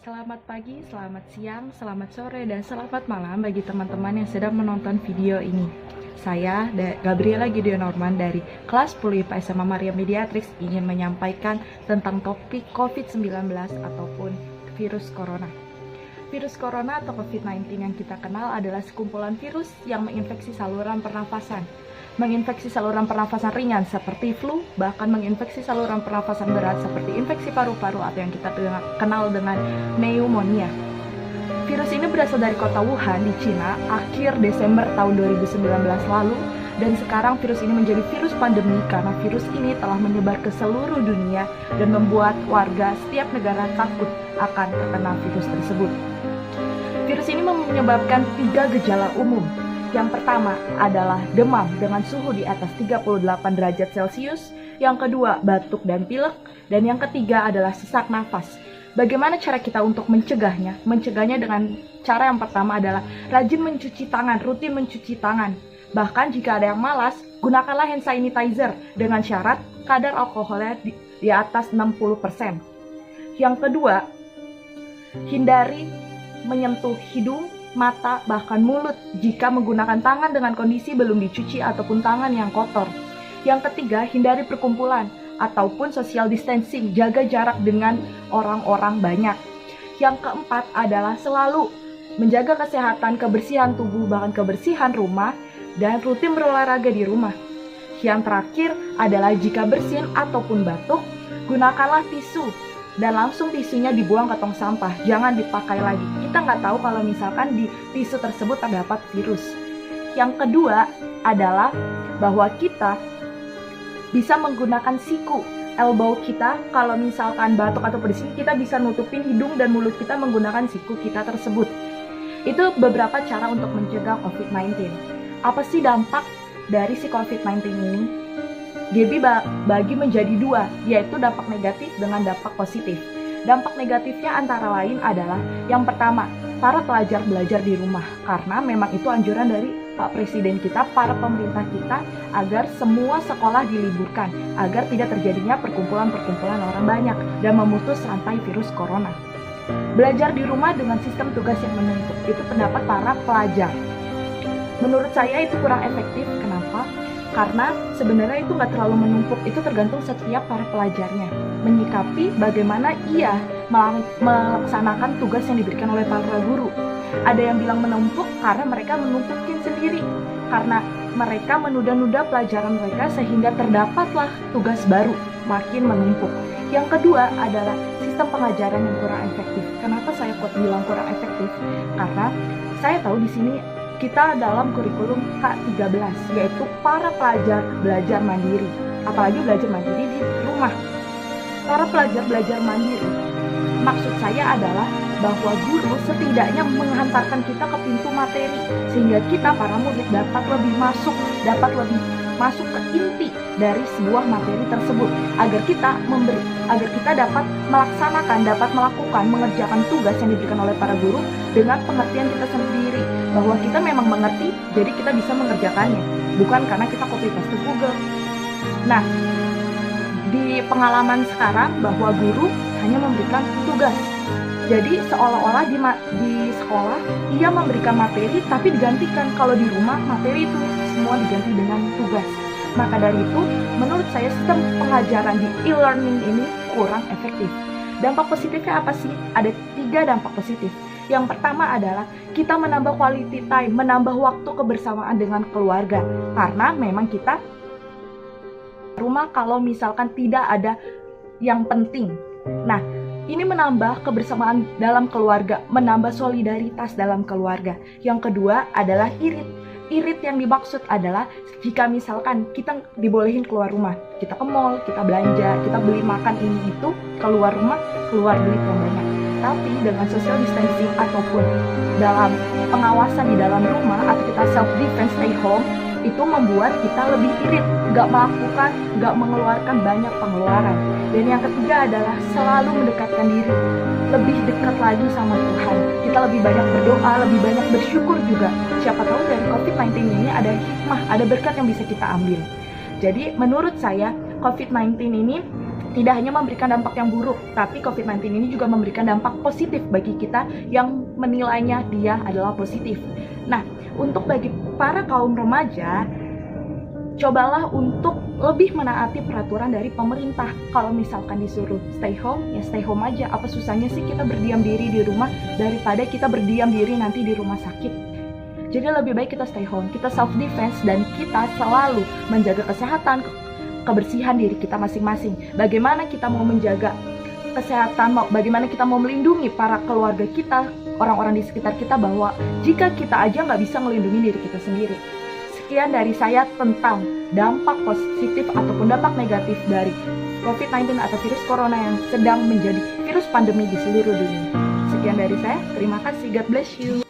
Selamat pagi, selamat siang, selamat sore, dan selamat malam bagi teman-teman yang sedang menonton video ini. Saya, Gabriela Gideon Norman dari kelas 10 IPA SMA Maria Mediatrix ingin menyampaikan tentang topik COVID-19 ataupun virus corona. Virus corona atau COVID-19 yang kita kenal adalah sekumpulan virus yang menginfeksi saluran pernafasan. Menginfeksi saluran pernafasan ringan seperti flu, bahkan menginfeksi saluran pernafasan berat seperti infeksi paru-paru atau yang kita kenal dengan pneumonia. Virus ini berasal dari kota Wuhan di Cina akhir Desember tahun 2019 lalu, dan sekarang virus ini menjadi virus pandemi karena virus ini telah menyebar ke seluruh dunia dan membuat warga setiap negara takut akan terkena virus tersebut. Virus ini menyebabkan 3 gejala umum. Yang pertama adalah demam dengan suhu di atas 38 derajat Celcius, yang kedua batuk dan pilek, dan yang ketiga adalah sesak nafas. Bagaimana cara kita untuk mencegahnya? Mencegahnya dengan cara yang pertama adalah rajin mencuci tangan, rutin mencuci tangan. Bahkan jika ada yang malas, gunakanlah hand sanitizer dengan syarat kadar alkoholnya di atas 60%. Yang kedua, hindari menyentuh hidung, mata, bahkan mulut jika menggunakan tangan dengan kondisi belum dicuci ataupun tangan yang kotor. Yang ketiga, hindari perkumpulan ataupun social distancing, jaga jarak dengan orang-orang banyak. Yang keempat adalah selalu menjaga kesehatan, kebersihan tubuh, bahkan kebersihan rumah, dan rutin berolahraga di rumah. Yang terakhir adalah jika bersin ataupun batuk, gunakanlah tisu dan langsung tisunya dibuang ke tong sampah, jangan dipakai lagi. Kita nggak tahu kalau misalkan di tisu tersebut terdapat virus. Yang kedua adalah bahwa kita bisa menggunakan siku, elbow kita. Kalau misalkan batuk atau bersin, kita bisa nutupin hidung dan mulut kita menggunakan siku kita tersebut. Itu beberapa cara untuk mencegah COVID-19. Apa sih dampak dari si COVID-19 ini? Dibagi menjadi 2, yaitu dampak negatif dengan dampak positif. Dampak negatifnya antara lain adalah yang pertama, para pelajar belajar di rumah, karena memang itu anjuran dari Pak Presiden kita, para pemerintah kita, agar semua sekolah diliburkan, agar tidak terjadinya perkumpulan-perkumpulan orang banyak dan memutus rantai virus corona. Belajar di rumah dengan sistem tugas yang menuntut, itu pendapat para pelajar. Menurut saya itu kurang efektif. Kenapa? Karena sebenarnya itu nggak terlalu menumpuk, itu tergantung setiap para pelajarnya menyikapi bagaimana ia melaksanakan tugas yang diberikan oleh para guru. Ada yang bilang menumpuk karena mereka menumpukin sendiri, karena mereka menunda-nunda pelajaran mereka sehingga terdapatlah tugas baru, makin menumpuk. Yang kedua adalah sistem pengajaran yang kurang efektif. Kenapa saya bilang kurang efektif? Karena saya tahu di sini kita dalam kurikulum K13, yaitu para pelajar belajar mandiri. Apalagi belajar mandiri di rumah. Para pelajar belajar mandiri, maksud saya adalah bahwa guru setidaknya menghantarkan kita ke pintu materi, sehingga kita para murid dapat lebih masuk ke inti dari sebuah materi tersebut, agar kita dapat melakukan, mengerjakan tugas yang diberikan oleh para guru dengan pengertian kita sendiri, bahwa kita memang mengerti, jadi kita bisa mengerjakannya, bukan karena kita copy paste Google. Nah, di pengalaman sekarang bahwa guru hanya memberikan tugas, jadi seolah-olah di sekolah ia memberikan materi, tapi digantikan kalau di rumah materi itu semua diganti dengan tugas. Maka dari itu, menurut saya sistem pengajaran di e-learning ini kurang efektif. Dampak positifnya apa sih? Ada 3 dampak positif. Yang pertama adalah kita menambah quality time, menambah waktu kebersamaan dengan keluarga. Karena memang kita rumah kalau misalkan tidak ada yang penting. Nah, ini menambah kebersamaan dalam keluarga, menambah solidaritas dalam keluarga. Yang kedua adalah irit. Irit yang dimaksud adalah jika misalkan kita dibolehin keluar rumah, kita ke mall, kita belanja, kita beli makan ini itu, keluar rumah, keluar duit yang banyak. Tapi dengan social distancing ataupun dalam pengawasan di dalam rumah atau kita self defense stay home, itu membuat kita lebih irit, gak mengeluarkan banyak pengeluaran. Dan yang ketiga adalah selalu mendekatkan diri, lebih dekat lagi sama Tuhan. Kita lebih banyak berdoa, lebih banyak bersyukur juga. Siapa tahu dari COVID-19 ini ada hikmah, ada berkat yang bisa kita ambil. Jadi menurut saya COVID-19 ini tidak hanya memberikan dampak yang buruk, tapi COVID-19 ini juga memberikan dampak positif bagi kita yang menilainya dia adalah positif. Nah, untuk bagi para kaum remaja, cobalah untuk lebih menaati peraturan dari pemerintah. Kalau misalkan disuruh stay home, ya stay home aja. Apa susahnya sih kita berdiam diri di rumah daripada kita berdiam diri nanti di rumah sakit? Jadi lebih baik kita stay home, kita self defense, dan kita selalu menjaga kesehatan, kebersihan diri kita masing-masing. Bagaimana kita mau menjaga kesehatan, bagaimana kita mau melindungi para keluarga kita, orang-orang di sekitar kita, bahwa jika kita aja nggak bisa melindungi diri kita sendiri. Sekian dari saya tentang dampak positif ataupun dampak negatif dari COVID-19 atau virus corona yang sedang menjadi virus pandemi di seluruh dunia. Sekian dari saya, terima kasih, God bless you.